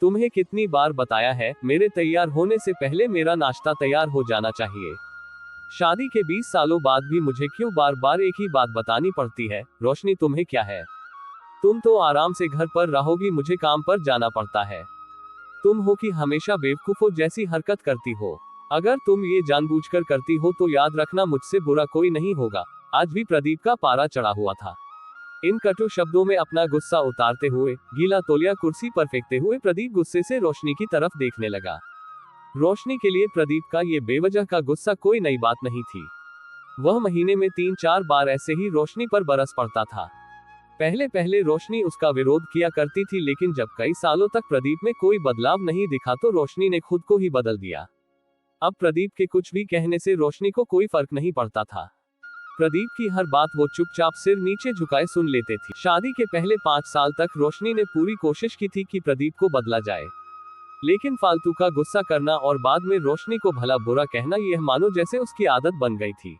तुम्हें कितनी बार बताया है, मेरे तैयार होने से पहले मेरा नाश्ता तैयार हो जाना चाहिए। शादी के 20 सालों बाद भी मुझे क्यों बार बार एक ही बात बतानी पड़ती है? रोशनी, तुम्हें क्या है? तुम तो आराम से घर पर रहोगी, मुझे काम पर जाना पड़ता है। तुम हो कि हमेशा बेवकूफों जैसी हरकत करती हो। अगर तुम ये जानबूझकर करती हो तो याद रखना, मुझसे बुरा कोई नहीं होगा। आज भी प्रदीप का पारा चढ़ा हुआ था। इन कटु शब्दों में अपना गुस्सा उतारते हुए, गीला तौलिया कुर्सी पर फेंकते हुए प्रदीप गुस्से से रोशनी की तरफ देखने लगा। रोशनी के लिए प्रदीप का ये बेवजह का गुस्सा कोई नई बात नहीं थी। वह महीने में 3-4 बार ऐसे ही रोशनी पर बरस पड़ता था। पहले पहले रोशनी उसका विरोध किया करती थी, लेकिन जब कई सालों तक प्रदीप में कोई बदलाव नहीं दिखा तो रोशनी ने खुद को ही बदल दिया। अब प्रदीप के कुछ भी कहने से रोशनी को कोई फर्क नहीं पड़ता था। प्रदीप की हर बात वो चुपचाप सिर नीचे झुकाए सुन लेते थे। शादी के पहले 5 साल तक रोशनी ने पूरी कोशिश की थी कि प्रदीप को बदला जाए, लेकिन फालतू का गुस्सा करना और बाद में रोशनी को भला बुरा कहना, यह मानो जैसे उसकी आदत बन गई थी।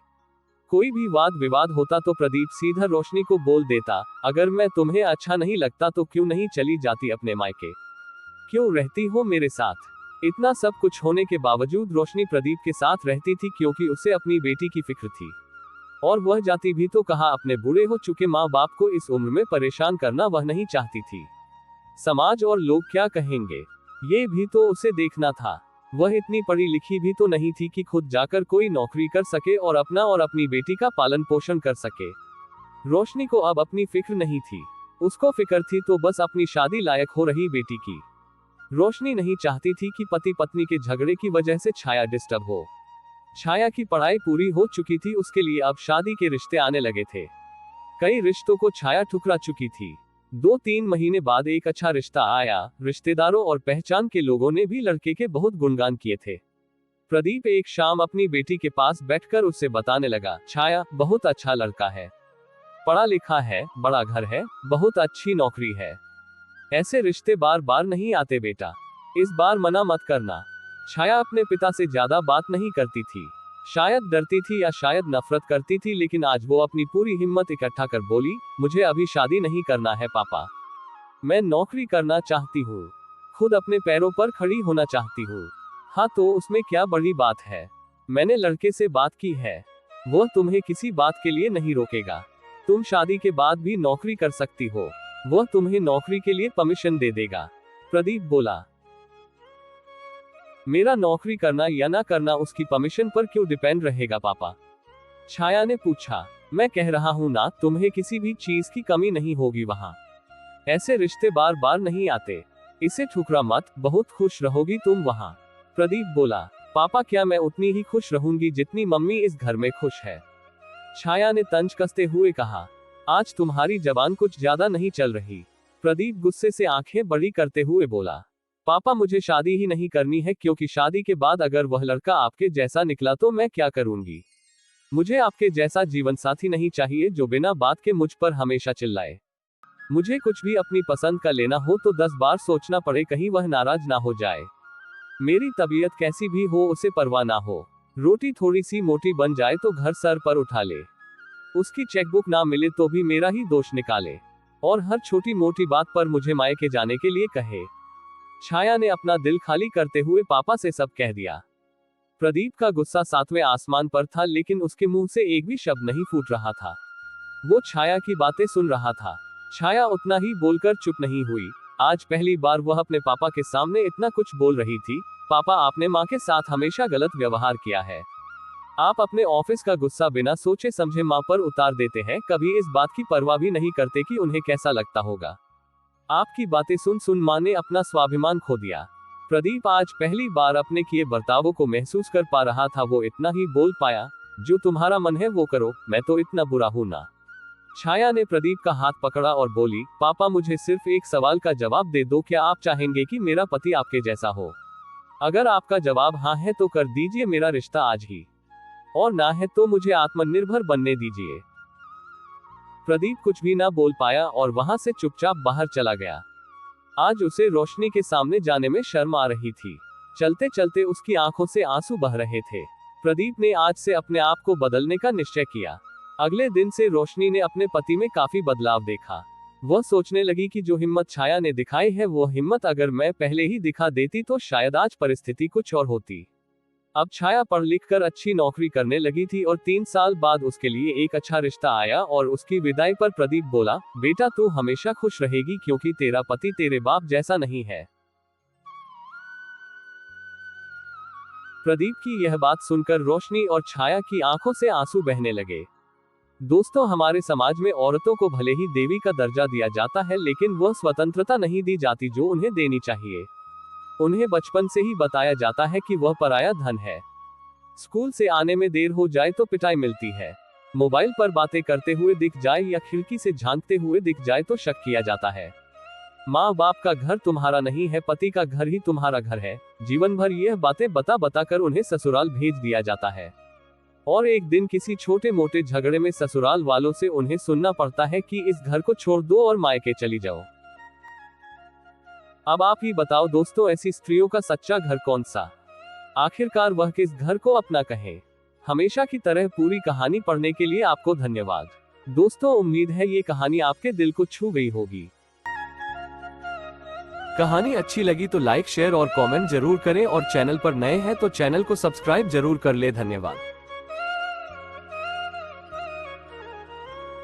कोई भी वाद विवाद होता तो प्रदीप सीधा रोशनी को बोल देता, अगर मैं तुम्हें अच्छा नहीं लगता तो क्यों नहीं चली जाती अपने मायके? क्यों रहती हो मेरे साथ? इतना सब कुछ होने के बावजूद रोशनी प्रदीप के साथ रहती थी क्योंकि उसे अपनी बेटी की फिक्र थी। और वह जाती भी तो कहा, अपने बूढ़े हो चुके माँ बाप को इस उम्र में परेशान करना वह नहीं चाहती थी। समाज और लोग क्या कहेंगे, ये भी तो उसे देखना था। वह इतनी पढ़ी लिखी भी तो नहीं थी कि खुद जाकर कोई नौकरी कर सके और अपना और अपनी बेटी का पालन पोषण कर सके। रोशनी को अब अपनी फिक्र नहीं थी। उसको फिक्र थी तो बस अपनी शादी लायक हो रही बेटी की। रोशनी नहीं चाहती थी कि पति पत्नी के झगड़े की वजह से छाया डिस्टर्ब हो। छाया की पढ़ाई पूरी हो चुकी थी, उसके लिए अब शादी के रिश्ते आने लगे थे। कई रिश्तों को छाया ठुकरा चुकी थी। 2-3 महीने बाद एक अच्छा रिश्ता आया। रिश्तेदारों और पहचान के लोगों ने भी लड़के के बहुत गुणगान किए थे। प्रदीप एक शाम अपनी बेटी के पास बैठकर उससे बताने लगा, छाया बहुत अच्छा लड़का है, पढ़ा लिखा है, बड़ा घर है, बहुत अच्छी नौकरी है। ऐसे रिश्ते बार बार नहीं आते बेटा, इस बार मना मत करना। छाया अपने पिता से ज्यादा बात नहीं करती थी। शायद डरती थी या शायद नफरत करती थी, लेकिन आज वो अपनी पूरी हिम्मत इकट्ठा कर बोली, मुझे अभी शादी नहीं करना है पापा। मैं नौकरी करना चाहती हूँ, खुद अपने पैरों पर खड़ी होना चाहती हूँ। हाँ तो उसमें क्या बड़ी बात है? मैंने लड़के से बात की है, वह तुम्हें किसी बात के लिए नहीं रोकेगा। तुम शादी के बाद भी नौकरी कर सकती हो, वह तुम्हें नौकरी के लिए परमिशन दे देगा। प्रदीप बोला, मेरा नौकरी करना या ना करना उसकी परमिशन पर क्यों डिपेंड रहेगा पापा? छाया ने पूछा। मैं कह रहा हूं ना, तुम्हें किसी भी चीज की कमी नहीं होगी वहां। ऐसे रिश्ते बार बार नहीं आते, इसे ठुकरा मत, बहुत खुश रहोगी तुम वहां। प्रदीप बोला, पापा क्या मैं उतनी ही खुश रहूंगी जितनी मम्मी इस घर में खुश है? छाया ने तंज कसते हुए कहा, आज तुम्हारी जबान कुछ ज्यादा नहीं चल रही। प्रदीप गुस्से से आंखें बड़ी करते हुए बोला, पापा मुझे शादी ही नहीं करनी है, क्योंकि शादी के बाद अगर वह लड़का आपके जैसा निकला तो मैं क्या करूंगी? मुझे आपके जैसा जीवन साथी नहीं चाहिए जो बिना बात के मुझ पर हमेशा चिल्लाए। मुझे कुछ भी अपनी पसंद का लेना हो तो 10 बार सोचना पड़े, कहीं वह नाराज ना हो जाए। मेरी तबीयत कैसी भी हो उसे परवाह ना हो। रोटी थोड़ी सी मोटी बन जाए तो घर सर पर उठा ले। उसकी चेकबुक ना मिले तो भी मेरा ही दोष निकाले, और हर छोटी मोटी बात पर मुझे मायके जाने के लिए कहे। छाया ने अपना दिल खाली करते हुए पापा से सब कह दिया। प्रदीप का गुस्सा 7वें आसमान पर था, लेकिन उसके मुंह से एक भी शब्द नहीं फूट रहा था। वो छाया की बातें सुन रहा था। छाया उतना ही बोलकर चुप नहीं हुई। आज पहली बार वह अपने पापा के सामने इतना कुछ बोल रही थी। पापा, आपने माँ के साथ हमेशा गलत व्यवहार किया है। आप अपने ऑफिस का गुस्सा बिना सोचे समझे माँ पर उतार देते हैं, कभी इस बात की परवाह भी नहीं करते कि उन्हें कैसा लगता होगा। आपकी बातें सुन सुन माँ ने अपना स्वाभिमान खो दिया। प्रदीप आज पहली बार अपने किए बर्तावों को महसूस कर पा रहा था। वो इतना ही बोल पाया, जो तुम्हारा मन है वो करो, मैं तो इतना बुरा हूं ना। छाया ने प्रदीप का हाथ पकड़ा और बोली, पापा मुझे सिर्फ एक सवाल का जवाब दे दो, क्या आप चाहेंगे कि मेरा पति आपके जैसा हो? अगर आपका जवाब हाँ है तो कर दीजिए मेरा रिश्ता आज ही, और ना है तो मुझे आत्मनिर्भर बनने दीजिए। प्रदीप कुछ भी ना बोल पाया और वहां से चुपचाप बाहर चला गया। आज उसे रोशनी के सामने जाने में शर्म आ रही थी। चलते चलते उसकी आंखों से आंसू बह रहे थे। प्रदीप ने आज से अपने आप को बदलने का निश्चय किया। अगले दिन से रोशनी ने अपने पति में काफी बदलाव देखा। वह सोचने लगी कि जो हिम्मत छाया ने दिखाई है वो हिम्मत अगर मैं पहले ही दिखा देती तो शायद आज परिस्थिति कुछ और होती। अब छाया पढ़ लिख कर अच्छी नौकरी करने लगी थी और 3 साल बाद उसके लिए एक अच्छा रिश्ता आया और उसकी विदाई पर प्रदीप बोला, बेटा तू हमेशा खुश रहेगी क्योंकि तेरा पति तेरे बाप जैसा नहीं है। प्रदीप की यह बात सुनकर रोशनी और छाया की आंखों से आंसू बहने लगे। दोस्तों, हमारे समाज में औरतों को भले ही देवी का दर्जा दिया जाता है लेकिन वह स्वतंत्रता नहीं दी जाती जो उन्हें देनी चाहिए। उन्हें बचपन से ही बताया जाता है कि वह पराया धन है। स्कूल से आने में देर हो जाए तो पिटाई मिलती है। मोबाइल पर बातें करते हुए दिख जाए या खिड़की से झांकते हुए दिख जाए तो शक किया जाता है। माँ बाप का घर तुम्हारा नहीं है, पति का घर ही तुम्हारा घर है। जीवन भर यह बातें बता बता कर उन्हें ससुराल भेज दिया जाता है और एक दिन किसी छोटे मोटे झगड़े में ससुराल वालों से उन्हें सुनना पड़ता है कि इस घर को छोड़ दो और मायके चली जाओ। अब आप ही बताओ दोस्तों, ऐसी स्त्रियों का सच्चा घर कौन सा? आखिरकार वह किस घर को अपना कहे? हमेशा की तरह पूरी कहानी पढ़ने के लिए आपको धन्यवाद। दोस्तों, उम्मीद है ये कहानी आपके दिल को छू गई होगी। कहानी अच्छी लगी तो लाइक शेयर और कमेंट जरूर करें और चैनल पर नए हैं तो चैनल को सब्सक्राइब जरूर कर ले। धन्यवाद।